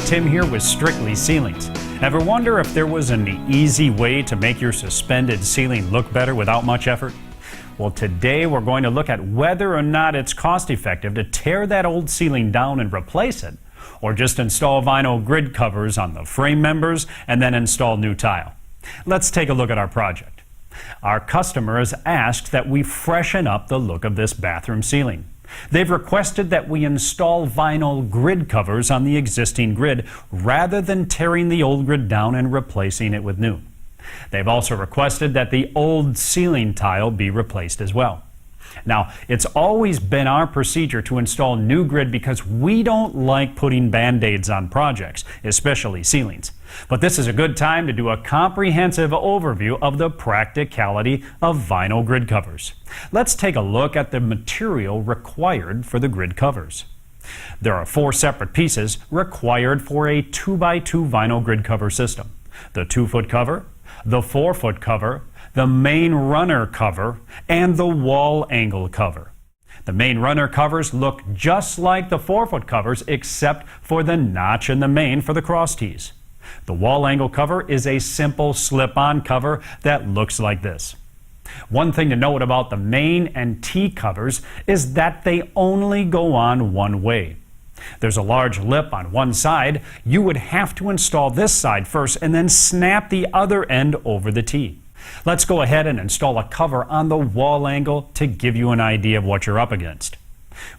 Tim here with Strictly Ceilings. Ever wonder if there was an easy way to make your suspended ceiling look better without much effort? Well, today we're going to look at whether or not it's cost effective to tear that old ceiling down and replace it, or just install vinyl grid covers on the frame members and then install new tile. Let's take a look at our project. Our customer has asked that we freshen up the look of this bathroom ceiling. They've requested that we install vinyl grid covers on the existing grid rather than tearing the old grid down and replacing it with new. They've also requested that the old ceiling tile be replaced as well. Now, it's always been our procedure to install new grid because we don't like putting band-aids on projects, especially ceilings. But this is a good time to do a comprehensive overview of the practicality of vinyl grid covers. Let's take a look at the material required for the grid covers. There are 4 separate pieces required for a 2x2 vinyl grid cover system: the 2-foot cover, the 4-foot cover, the main runner cover, and the wall angle cover. The main runner covers look just like the 4-foot covers except for the notch in the main for the cross tees. The wall angle cover is a simple slip-on cover that looks like this. One thing to note about the main and T covers is that they only go on one way. There's a large lip on one side. You would have to install this side first and then snap the other end over the T. Let's go ahead and install a cover on the wall angle to give you an idea of what you're up against.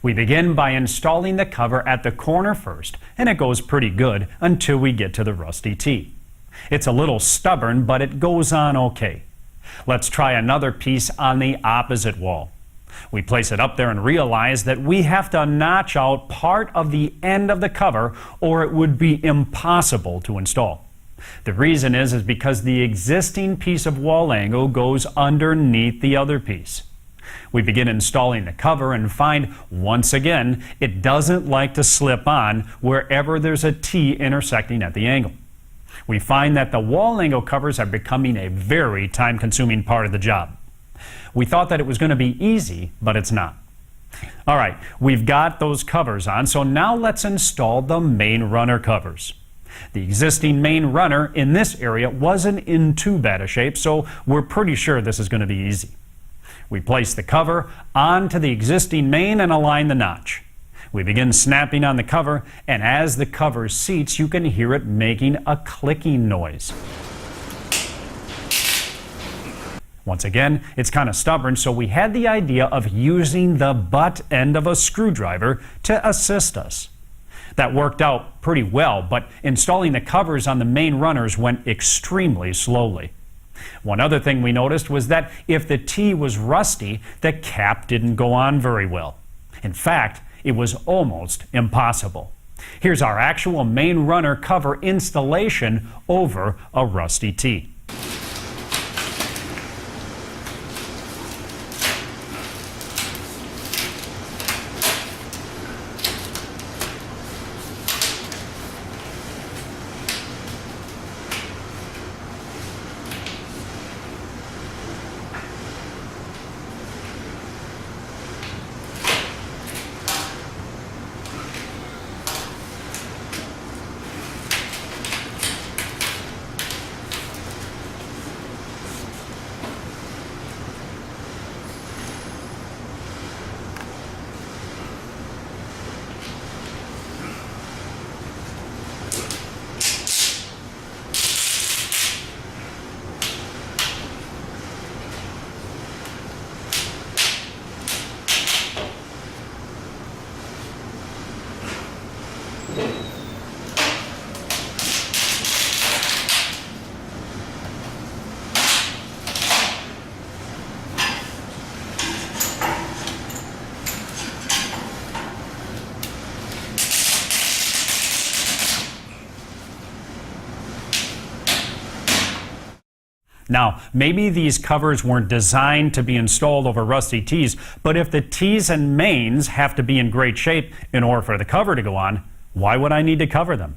We begin by installing the cover at the corner first, and it goes pretty good until we get to the rusty T. It's a little stubborn, but it goes on okay. Let's try another piece on the opposite wall. We place it up there and realize that we have to notch out part of the end of the cover or it would be impossible to install. The reason is because the existing piece of wall angle goes underneath the other piece. We begin installing the cover and find, once again, it doesn't like to slip on wherever there's a T intersecting at the angle. We find that the wall angle covers are becoming a very time-consuming part of the job. We thought that it was going to be easy, but it's not. All right, we've got those covers on, so now let's install the main runner covers. The existing main runner in this area wasn't in too bad a shape, so we're pretty sure this is going to be easy. We place the cover onto the existing main and align the notch. We begin snapping on the cover, and as the cover seats, you can hear it making a clicking noise. Once again, it's kind of stubborn, so we had the idea of using the butt end of a screwdriver to assist us. That worked out pretty well, but installing the covers on the main runners went extremely slowly. One other thing we noticed was that if the T was rusty, the cap didn't go on very well. In fact, it was almost impossible. Here's our actual main runner cover installation over a rusty T. Now, maybe these covers weren't designed to be installed over rusty T's, but if the T's and mains have to be in great shape in order for the cover to go on, why would I need to cover them?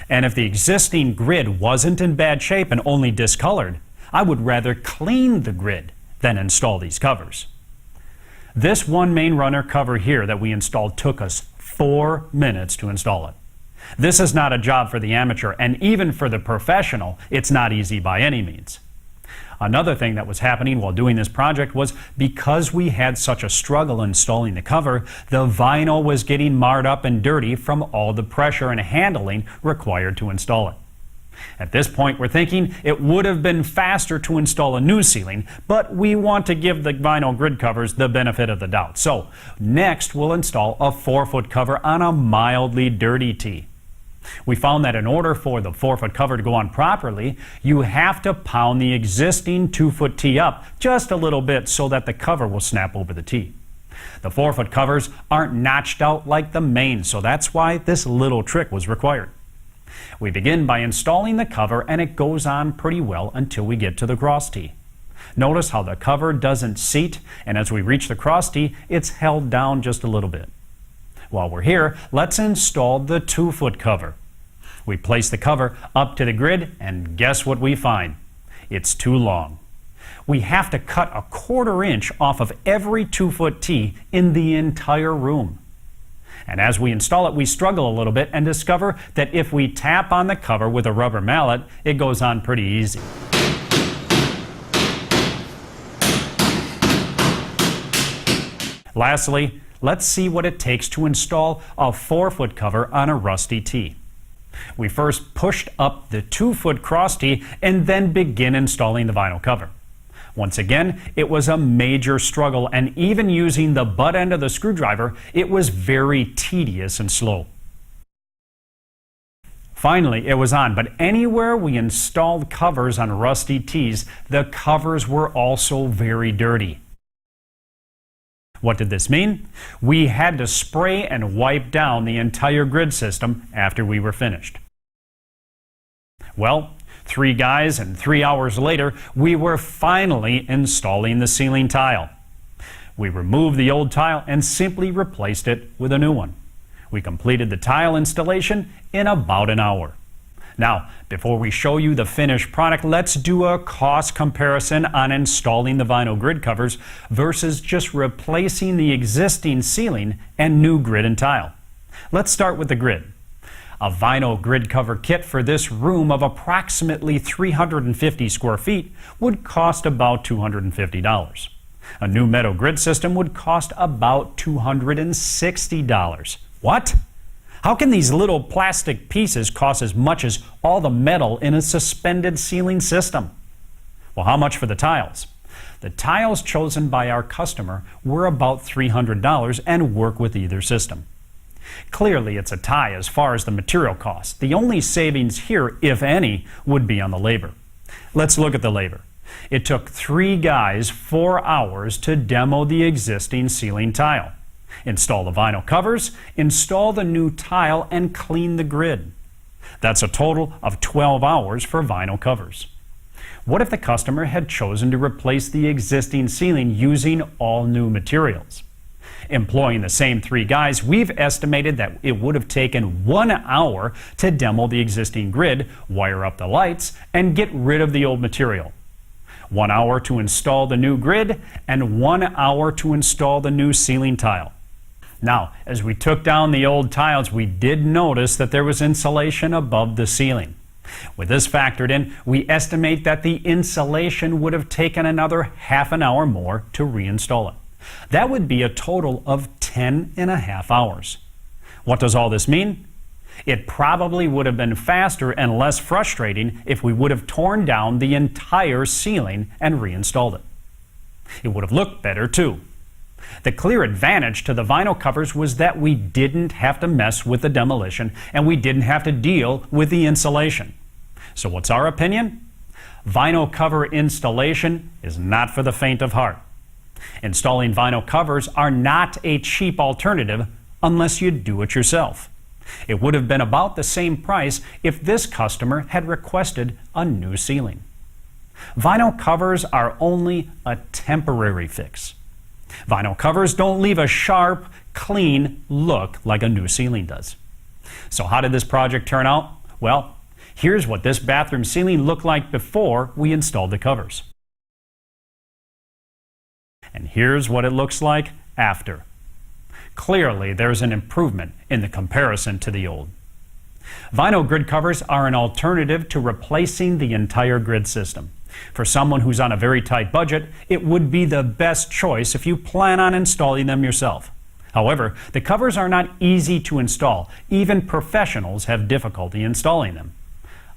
And if the existing grid wasn't in bad shape and only discolored, I would rather clean the grid than install these covers. This one main runner cover here that we installed took us 4 minutes to install it. This is not a job for the amateur, and even for the professional, it's not easy by any means. Another thing that was happening while doing this project was because we had such a struggle installing the cover, the vinyl was getting marred up and dirty from all the pressure and handling required to install it. At this point, we're thinking it would have been faster to install a new ceiling, but we want to give the vinyl grid covers the benefit of the doubt. So next, we'll install a 4-foot cover on a mildly dirty tee. We found that in order for the 4-foot cover to go on properly, you have to pound the existing 2-foot tee up just a little bit so that the cover will snap over the tee. The 4-foot covers aren't notched out like the main, so that's why this little trick was required. We begin by installing the cover, and it goes on pretty well until we get to the cross tee. Notice how the cover doesn't seat, and as we reach the cross tee, it's held down just a little bit. While we're here, let's install the 2-foot cover. We place the cover up to the grid, and guess what we find? It's too long. We have to cut a 1/4 inch off of every 2-foot tee in the entire room. And as we install it, we struggle a little bit and discover that if we tap on the cover with a rubber mallet, it goes on pretty easy. Lastly, let's see what it takes to install a 4-foot cover on a rusty tee. We first pushed up the 2-foot cross tee and then begin installing the vinyl cover. Once again, it was a major struggle, and even using the butt end of the screwdriver, it was very tedious and slow. Finally, it was on, but anywhere we installed covers on rusty tees, the covers were also very dirty. What did this mean? We had to spray and wipe down the entire grid system after we were finished. Well, 3 guys and 3 hours later, we were finally installing the ceiling tile. We removed the old tile and simply replaced it with a new one. We completed the tile installation in about an hour. Now, before we show you the finished product, let's do a cost comparison on installing the vinyl grid covers versus just replacing the existing ceiling and new grid and tile. Let's start with the grid. A vinyl grid cover kit for this room of approximately 350 square feet would cost about $250. A new metal grid system would cost about $260. What? How can these little plastic pieces cost as much as all the metal in a suspended ceiling system? Well, how much for the tiles? The tiles chosen by our customer were about $300 and work with either system. Clearly, it's a tie as far as the material costs. The only savings here, if any, would be on the labor. Let's look at the labor. It took 3 guys 4 hours to demo the existing ceiling tile, install the vinyl covers, install the new tile, and clean the grid. That's a total of 12 hours for vinyl covers. What if the customer had chosen to replace the existing ceiling using all new materials? Employing the same 3 guys, we've estimated that it would have taken 1 hour to demo the existing grid, wire up the lights, and get rid of the old material. 1 hour to install the new grid, and 1 hour to install the new ceiling tile. Now, as we took down the old tiles, we did notice that there was insulation above the ceiling. With this factored in, we estimate that the insulation would have taken another half an hour more to reinstall it. That would be a total of 10.5 hours. What does all this mean? It probably would have been faster and less frustrating if we would have torn down the entire ceiling and reinstalled it. It would have looked better too. The clear advantage to the vinyl covers was that we didn't have to mess with the demolition and we didn't have to deal with the insulation. So what's our opinion? Vinyl cover installation is not for the faint of heart. Installing vinyl covers are not a cheap alternative unless you do it yourself. It would have been about the same price if this customer had requested a new ceiling. Vinyl covers are only a temporary fix. Vinyl covers don't leave a sharp, clean look like a new ceiling does. So how did this project turn out? Well, here's what this bathroom ceiling looked like before we installed the covers. And here's what it looks like after. Clearly, there's an improvement in the comparison to the old. Vinyl grid covers are an alternative to replacing the entire grid system. For someone who's on a very tight budget, it would be the best choice if you plan on installing them yourself. However, the covers are not easy to install. Even professionals have difficulty installing them.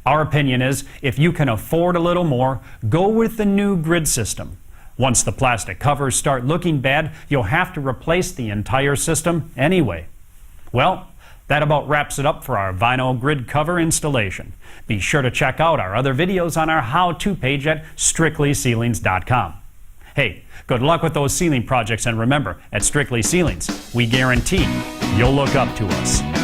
Our opinion is, if you can afford a little more, go with the new grid system. Once the plastic covers start looking bad, you'll have to replace the entire system anyway. Well, that about wraps it up for our vinyl grid cover installation. Be sure to check out our other videos on our how-to page at strictlyceilings.com. Hey, good luck with those ceiling projects, and remember, at Strictly Ceilings, we guarantee you'll look up to us.